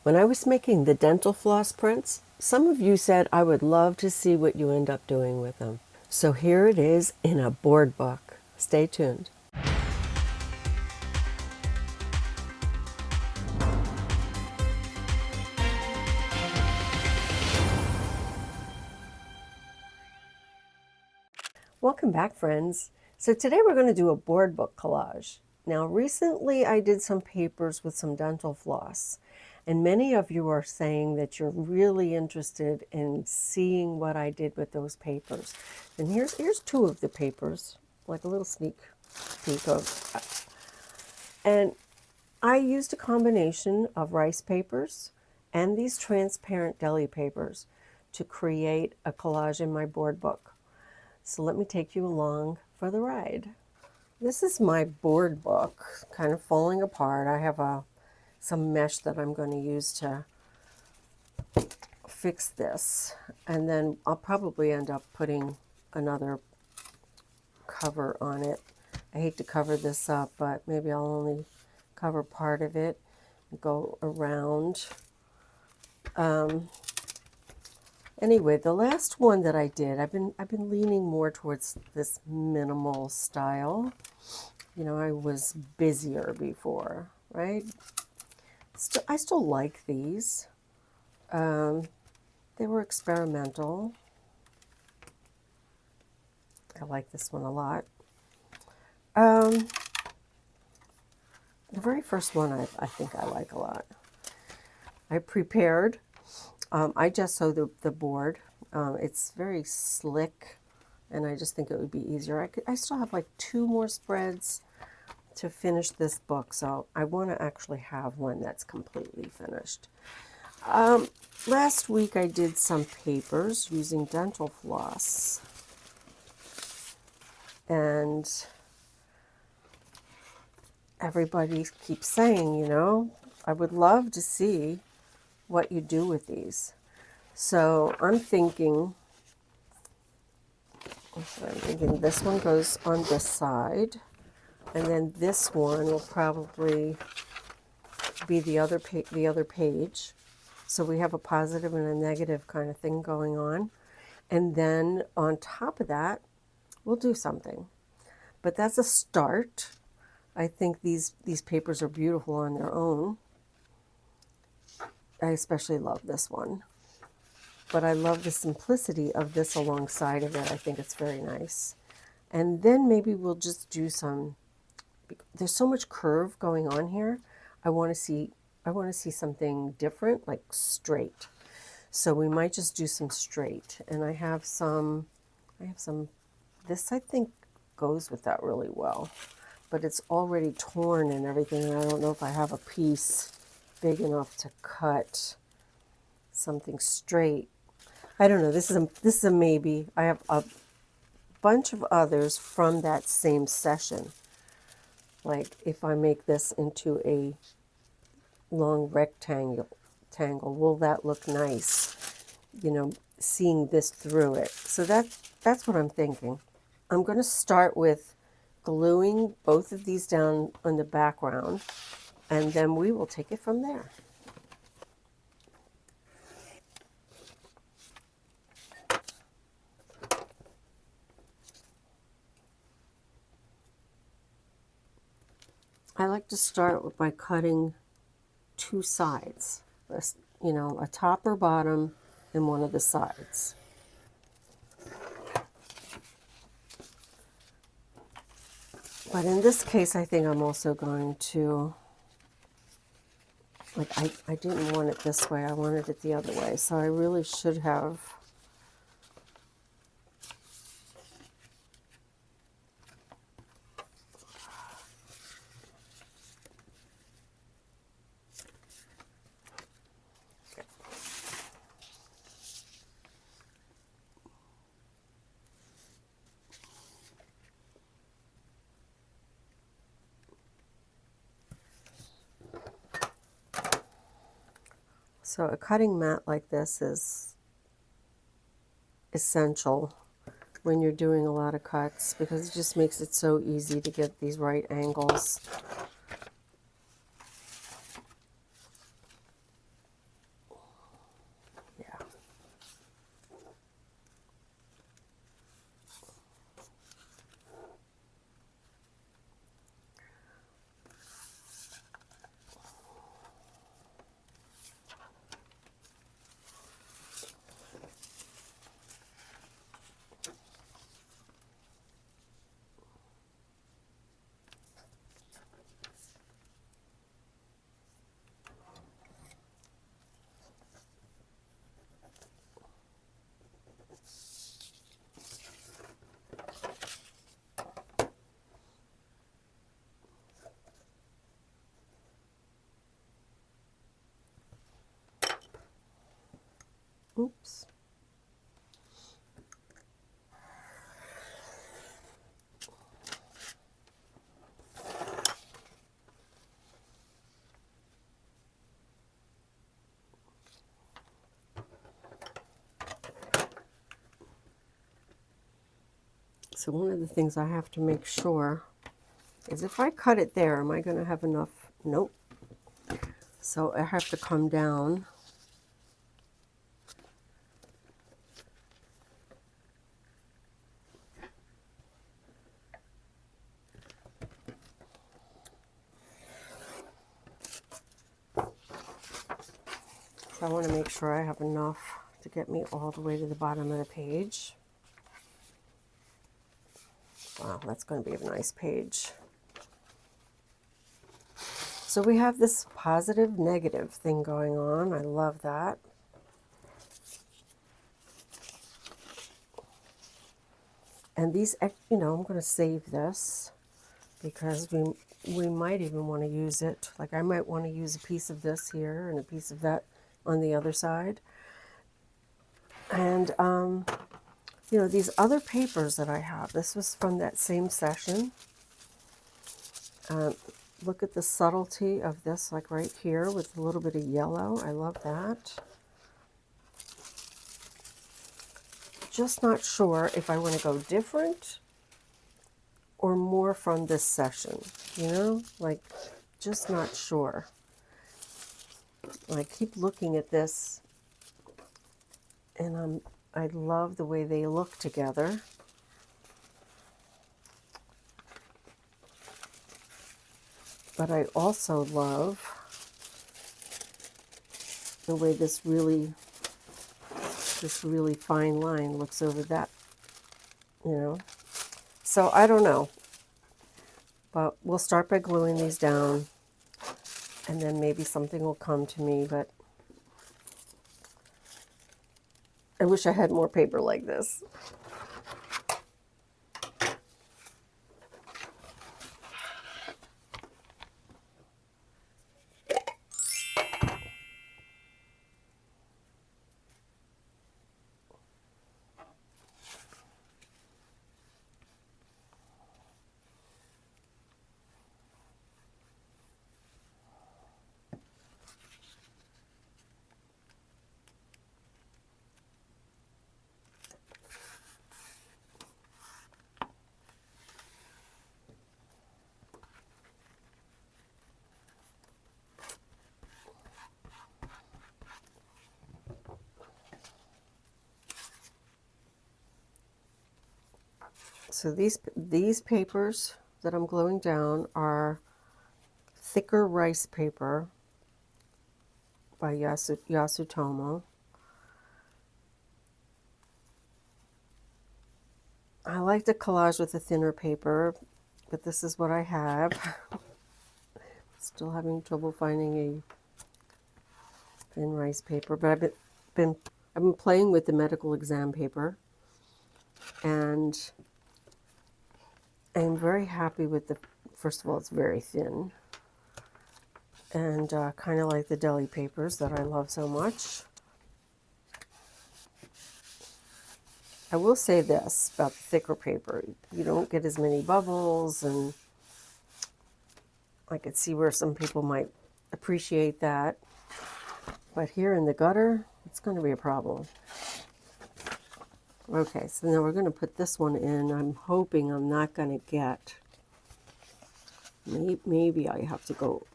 When I was making the dental floss prints, some of you said I would love to see what you end up doing with them. So here it is in a board book. Stay tuned. Welcome back, friends. So today we're going to do a board book collage. Now, recently I did some papers with some dental floss, and many of you are saying that you're really interested in seeing what I did with those papers. And here's two of the papers, like a little sneak peek of. And I used a combination of rice papers and these transparent deli papers to create a collage in my board book. So let me take you along for the ride. This is my board book, kind of falling apart. I have some mesh that I'm going to use to fix this. And then I'll probably end up putting another cover on it. I hate to cover this up, but maybe I'll only cover part of it and go around. Anyway, the last one that I did, I've been leaning more towards this minimal style. You know, I was busier before, right? I still like these. They were experimental. I like this one a lot. The very first one I think I like a lot. I prepared. I just sewed the board. It's very slick, and I just think it would be easier. I still have like 2 more spreads to finish this book, so I want to actually have one that's completely finished. Last week I did some papers using dental floss, and everybody keeps saying, you know, I would love to see what you do with these. So I'm thinking this one goes on this side, and then this one will probably be the other page. So we have a positive and a negative kind of thing going on. And then on top of that, we'll do something. But that's a start. I think these papers are beautiful on their own. I especially love this one. But I love the simplicity of this alongside of it. I think it's very nice. And then maybe we'll just do some, there's so much curve going on here. I want to see something different, like straight. So we might just do some straight. And I have some, this I think goes with that really well. But it's already torn and everything, and I don't know if I have a piece big enough to cut something straight. I don't know. This is a maybe. I have a bunch of others from that same session. Like if I make this into a long rectangle, will that look nice? You know, seeing this through it. So that's what I'm thinking. I'm going to start with gluing both of these down on the background, and then we will take it from there. I like to start by cutting 2 sides, you know, a top or bottom and one of the sides. But in this case, I think I'm also going to, like, I didn't want it this way, I wanted it the other way, so I really should have So a cutting mat like this is essential when you're doing a lot of cuts, because it just makes it so easy to get these right angles. Oops. So one of the things I have to make sure is if I cut it there, am I going to have enough? Nope. So I have to come down. So I want to make sure I have enough to get me all the way to the bottom of the page. Wow, that's going to be a nice page. So we have this positive, negative thing going on. I love that. And these, you know, I'm going to save this because we might even want to use it. Like I might want to use a piece of this here and a piece of that on the other side. And, you know, these other papers that I have, this was from that same session. Look at the subtlety of this, like right here with a little bit of yellow. I love that. Just not sure if I want to go different or more from this session, you know, like just not sure. I keep looking at this and I love the way they look together. But I also love the way this really fine line looks over that, you know. So I don't know, but we'll start by gluing these down and then maybe something will come to me, but I wish I had more paper like this. So these papers that I'm gluing down are thicker rice paper by Yasutomo. I like to collage with a thinner paper, but this is what I have. Still having trouble finding a thin rice paper, but I've been playing with the medical exam paper, and I'm very happy with the. First of all, it's very thin, and kind of like the deli papers that I love so much. I will say this about the thicker paper: you don't get as many bubbles, and I could see where some people might appreciate that. But here in the gutter, it's going to be a problem. Okay, so now we're going to put this one in. I'm hoping I'm not going to get, maybe I have to go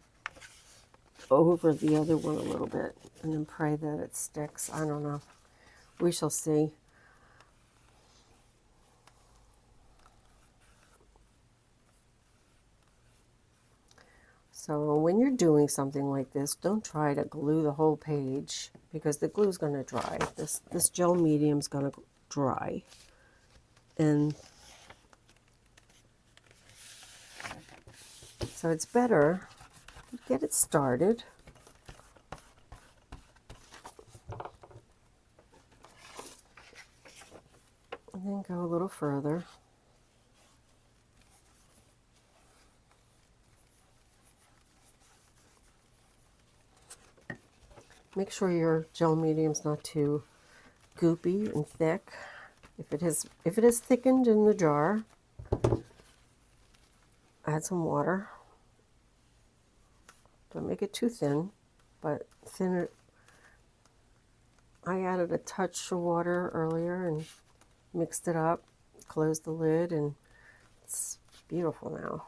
over the other one a little bit and then pray that it sticks. I don't know. We shall see. So when you're doing something like this, don't try to glue the whole page because the glue is going to dry. This gel medium is going to dry. And so it's better to get it started. And then go a little further. Make sure your gel medium's not too goopy and thick. If it has thickened in the jar, add some water. Don't make it too thin, but thin it. I added a touch of water earlier and mixed it up, closed the lid, and it's beautiful now.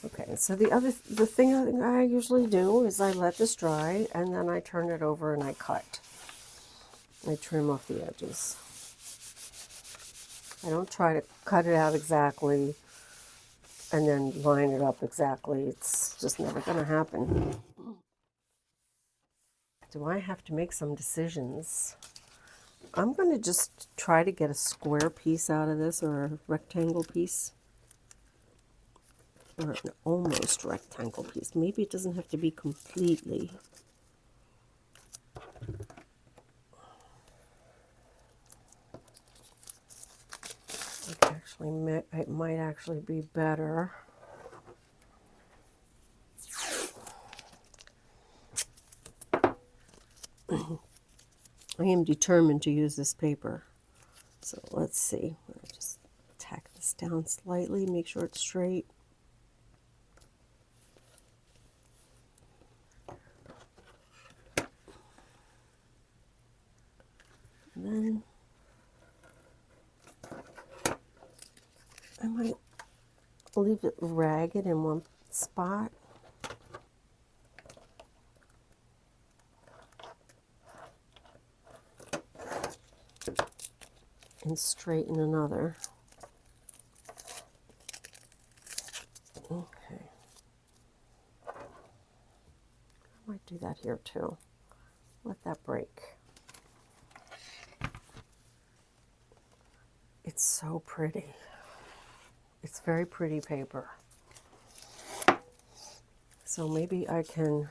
Okay, so the thing I usually do is I let this dry and then I turn it over and I cut. I trim off the edges. I don't try to cut it out exactly and then line it up exactly. It's just never going to happen. Do I have to make some decisions? I'm going to just try to get a square piece out of this, or a rectangle piece, or an almost rectangle piece. Maybe it doesn't have to be completely. It might actually be better. I am determined to use this paper. So let's see. I'll just tack this down slightly, make sure it's straight. And then I might leave it ragged in one spot. And straighten another. Okay. I might do that here too. Let that break. It's so pretty. It's very pretty paper. So maybe I can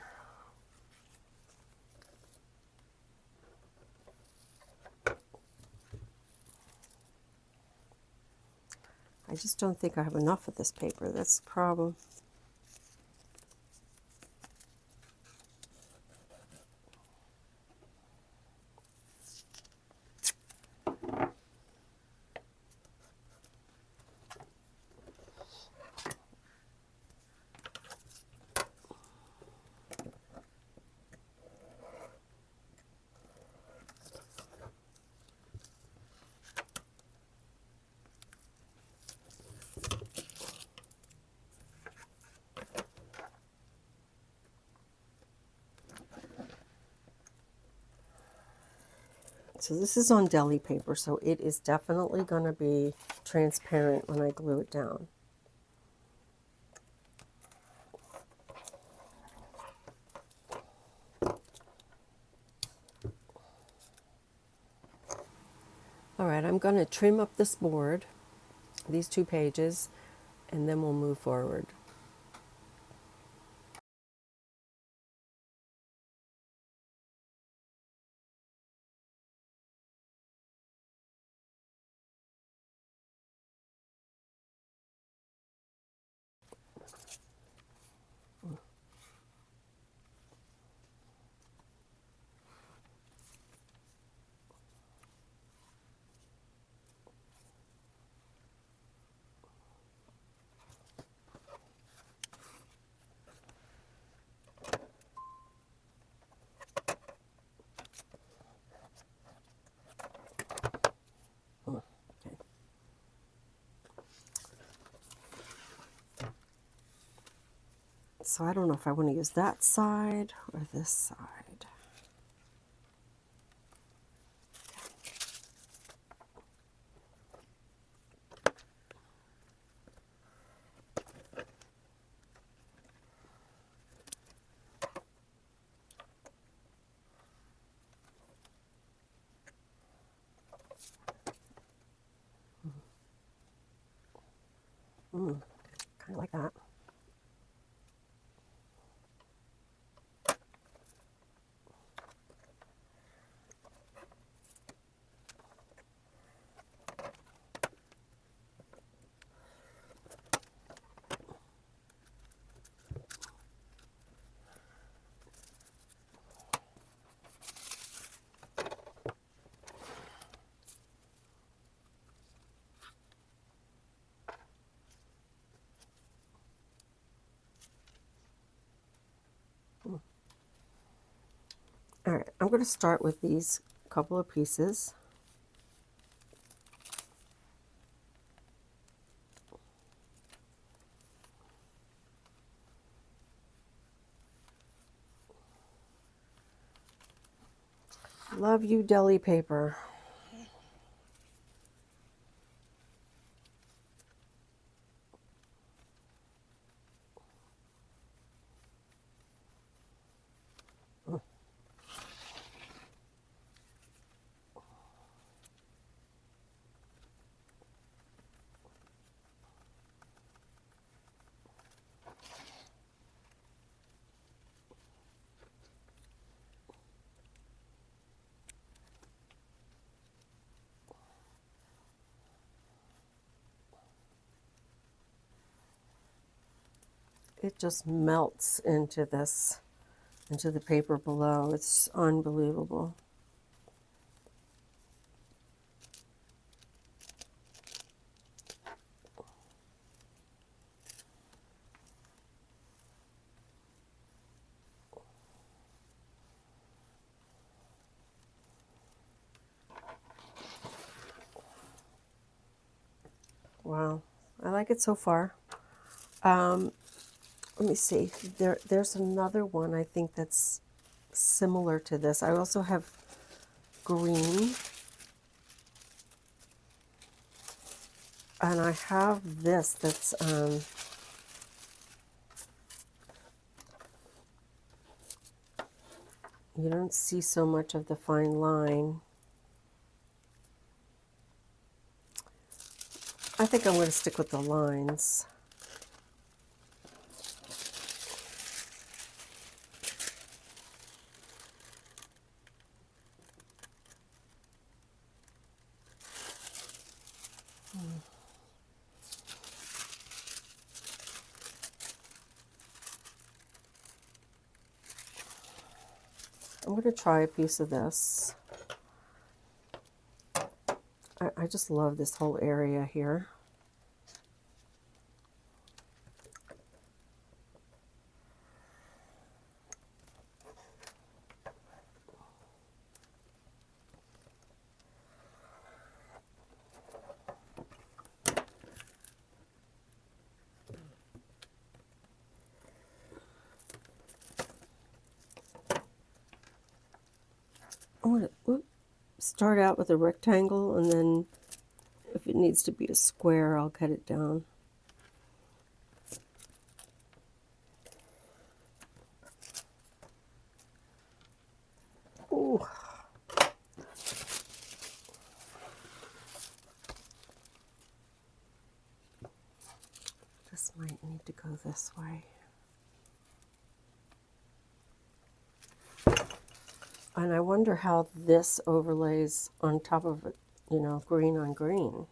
I just don't think I have enough of this paper. That's the problem. So this is on deli paper, so it is definitely going to be transparent when I glue it down. All right, I'm going to trim up this board, these 2 pages, and then we'll move forward. So I don't know if I want to use that side or this side. Kind of like that. right, I'm going to start with these couple of pieces. Love you, deli paper. It just melts into this, into the paper below. It's unbelievable. Wow, I like it so far. Let me see. There's another one I think that's similar to this. I also have green, and I have this that's you don't see so much of the fine line. I think I'm going to stick with the lines. I'm going to try a piece of this. I just love this whole area here. I'm going to start out with a rectangle, and then if it needs to be a square, I'll cut it down. Ooh. This might need to go this way. And I wonder how this overlays on top of it, you know, green on green,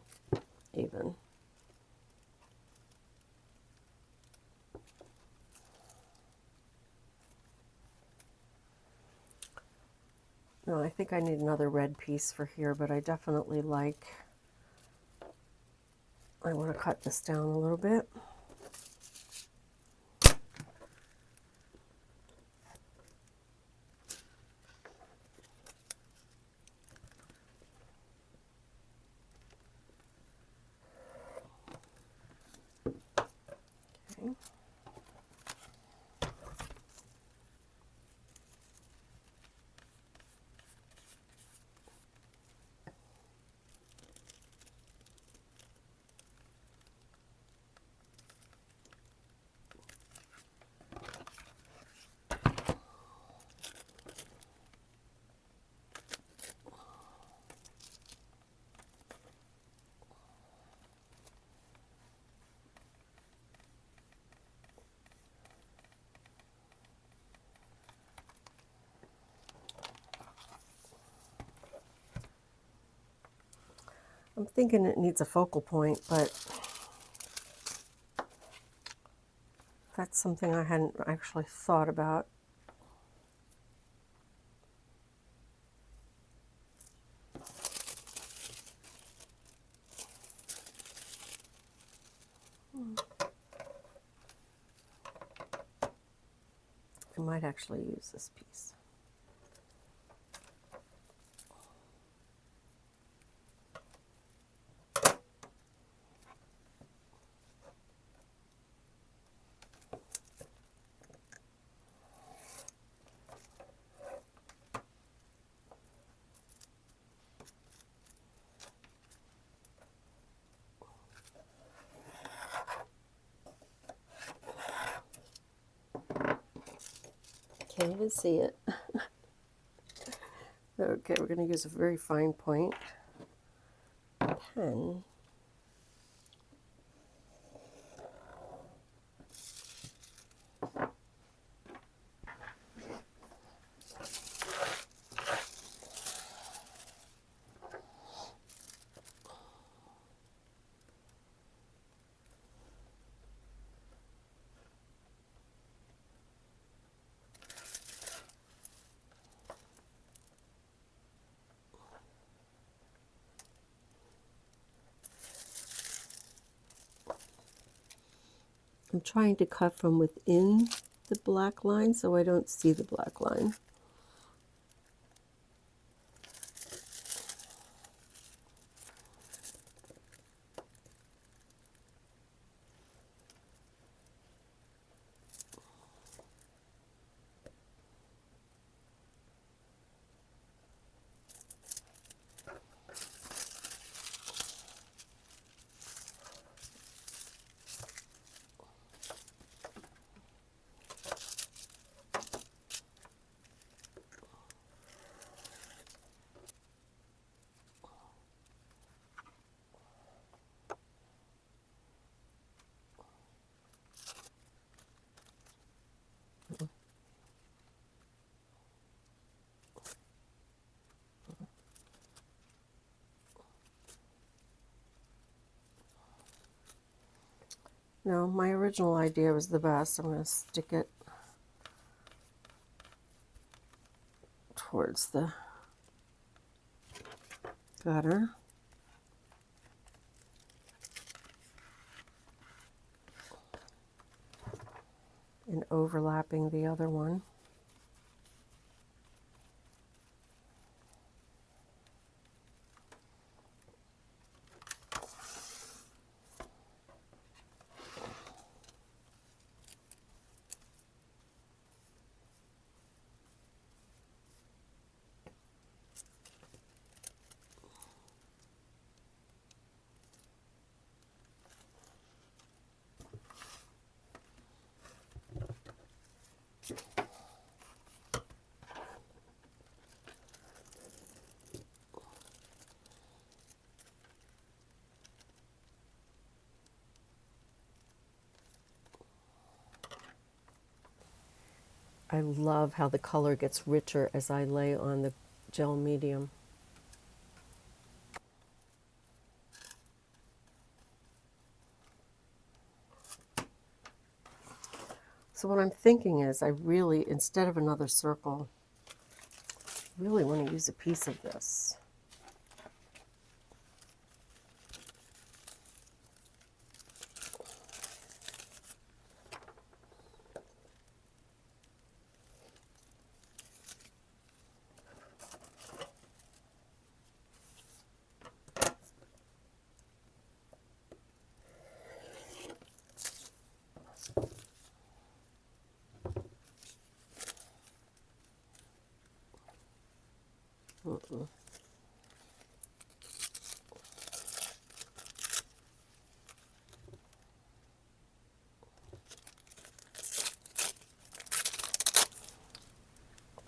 even. No, I think I need another red piece for here, but I definitely like, I want to cut this down a little bit. Okay. I'm thinking it needs a focal point, but that's something I hadn't actually thought about. I might actually use this piece. Can't even see it. Okay, we're going to use a very fine point pen. I'm trying to cut from within the black line so I don't see the black line. No, my original idea was the best. I'm going to stick it towards the gutter. And overlapping the other one. I love how the color gets richer as I lay on the gel medium. So what I'm thinking is I really, instead of another circle, really want to use a piece of this.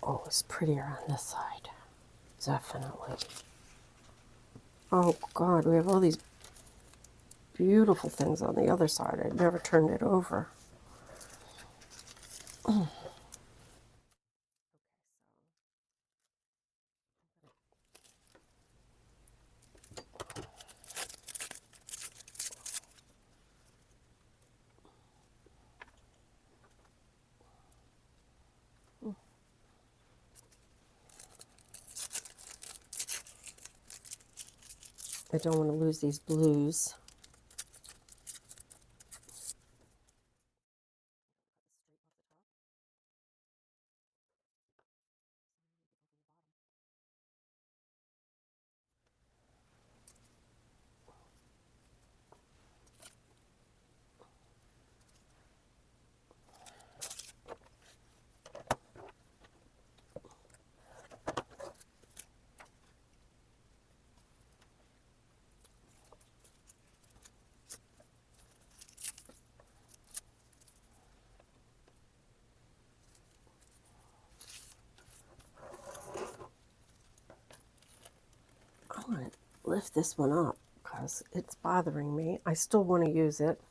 Oh, it's prettier on this side. Definitely. Oh, God, we have all these beautiful things on the other side. I never turned it over. I don't want to lose these blues. lift this one up because it's bothering me. I still want to use it.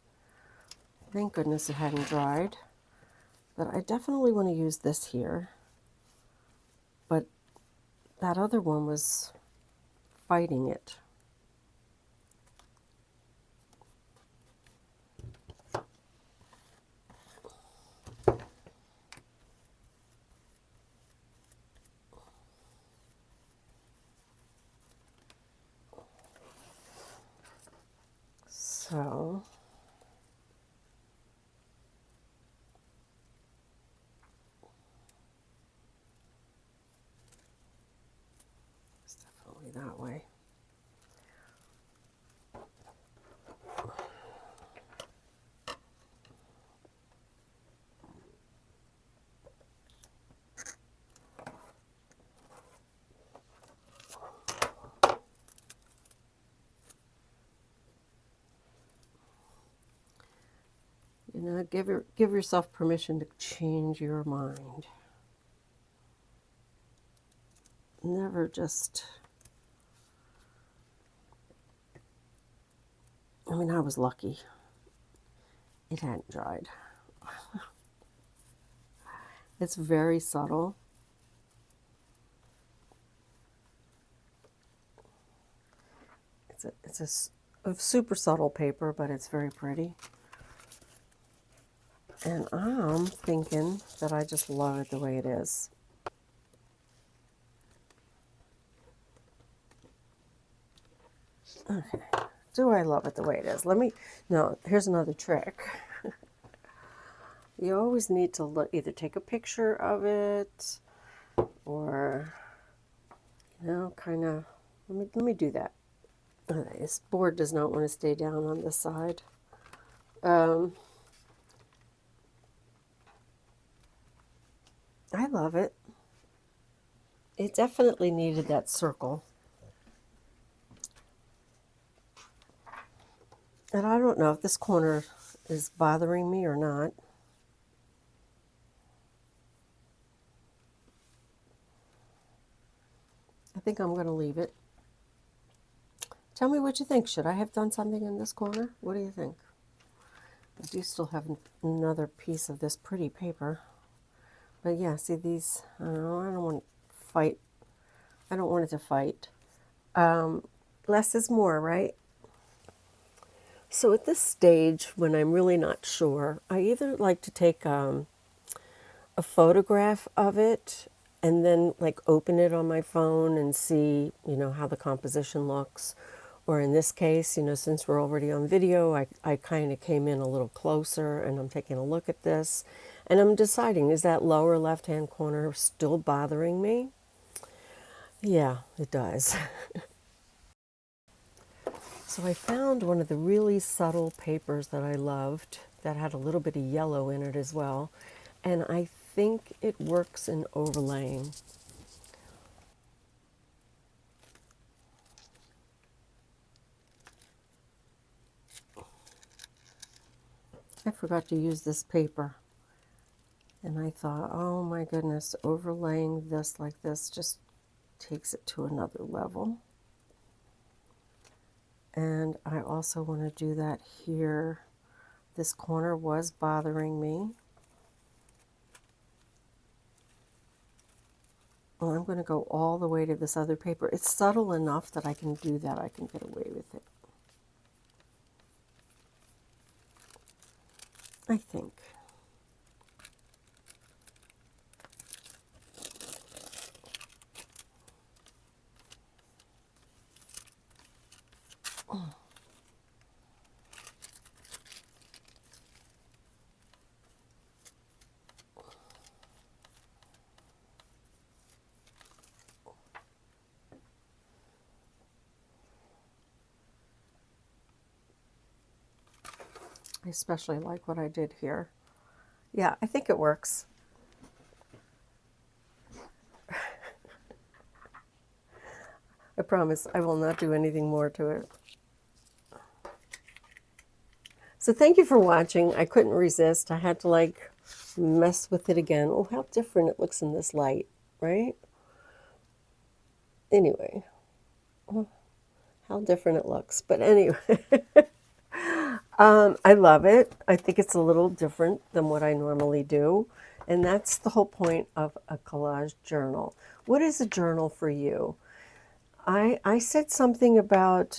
Thank goodness it hadn't dried. But I definitely want to use this here. But that other one was fighting it. So it's definitely that way. You know, give yourself permission to change your mind. Never just, I mean, I was lucky. It hadn't dried. It's very subtle. It's a super subtle paper, but it's very pretty. And I'm thinking that I just love it the way it is. Okay. Do I love it the way it is? No, here's another trick. You always need to either take a picture of it or, you know, kind of, let me do that. Okay, this board does not want to stay down on this side. I love it. It definitely needed that circle. And I don't know if this corner is bothering me or not. I think I'm going to leave it. Tell me what you think. Should I have done something in this corner? What do you think? I do still have another piece of this pretty paper. But yeah, see these, I don't want to fight. I don't want it to fight. Less is more, right? So at this stage, when I'm really not sure, I either like to take a photograph of it and then like open it on my phone and see, you know, how the composition looks. Or in this case, you know, since we're already on video, I kind of came in a little closer and I'm taking a look at this. And I'm deciding, is that lower left-hand corner still bothering me? Yeah, it does. So I found one of the really subtle papers that I loved that had a little bit of yellow in it as well. And I think it works in overlaying. I forgot to use this paper. And I thought, oh my goodness, overlaying this like this just takes it to another level. And I also want to do that here. This corner was bothering me. Well, I'm going to go all the way to this other paper. It's subtle enough that I can do that. I can get away with it. I think. I especially like what I did here. Yeah, I think it works. I promise I will not do anything more to it. So thank you for watching. I couldn't resist. I had to like mess with it again. Oh, how different it looks in this light, right? Anyway, how different it looks. But anyway, I love it. I think it's a little different than what I normally do. And that's the whole point of a collage journal. What is a journal for you? I said something about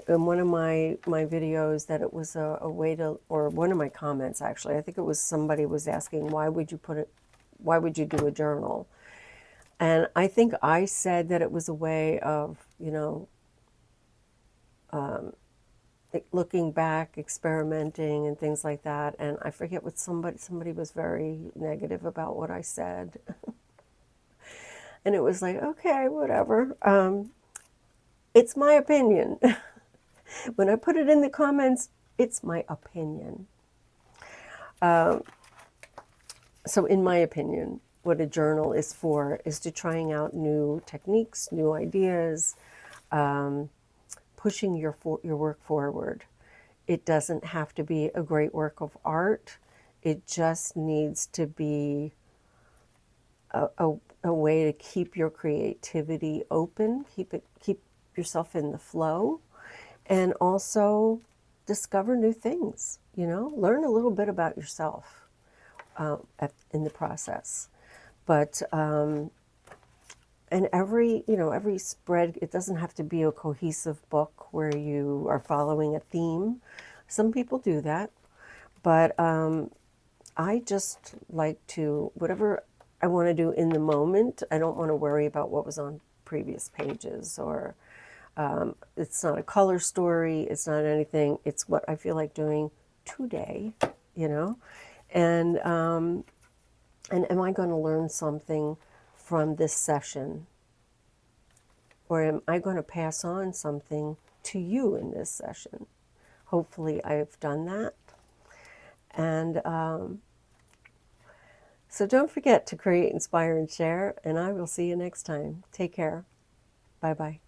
in one of my videos that it was a way to, or one of my comments actually, I think it was somebody was asking, why would you do a journal? And I think I said that it was a way of, looking back, experimenting and things like that. And I forget what somebody was very negative about what I said. And it was like, okay, whatever. It's my opinion. When I put it in the comments, it's my opinion. So in my opinion, what a journal is for is to trying out new techniques, new ideas, pushing your work forward. It doesn't have to be a great work of art. It just needs to be a way to keep your creativity open, keep yourself in the flow, and also discover new things, learn a little bit about yourself in the process. But and every spread, it doesn't have to be a cohesive book where you are following a theme. Some people do that, but I just like to, whatever I want to do in the moment, I don't want to worry about what was on previous pages, or it's not a color story, it's not anything, it's what I feel like doing today, and am I going to learn something from this session? Or am I going to pass on something to you in this session? Hopefully I've done that. And so don't forget to create, inspire, and share, and I will see you next time. Take care. Bye-bye.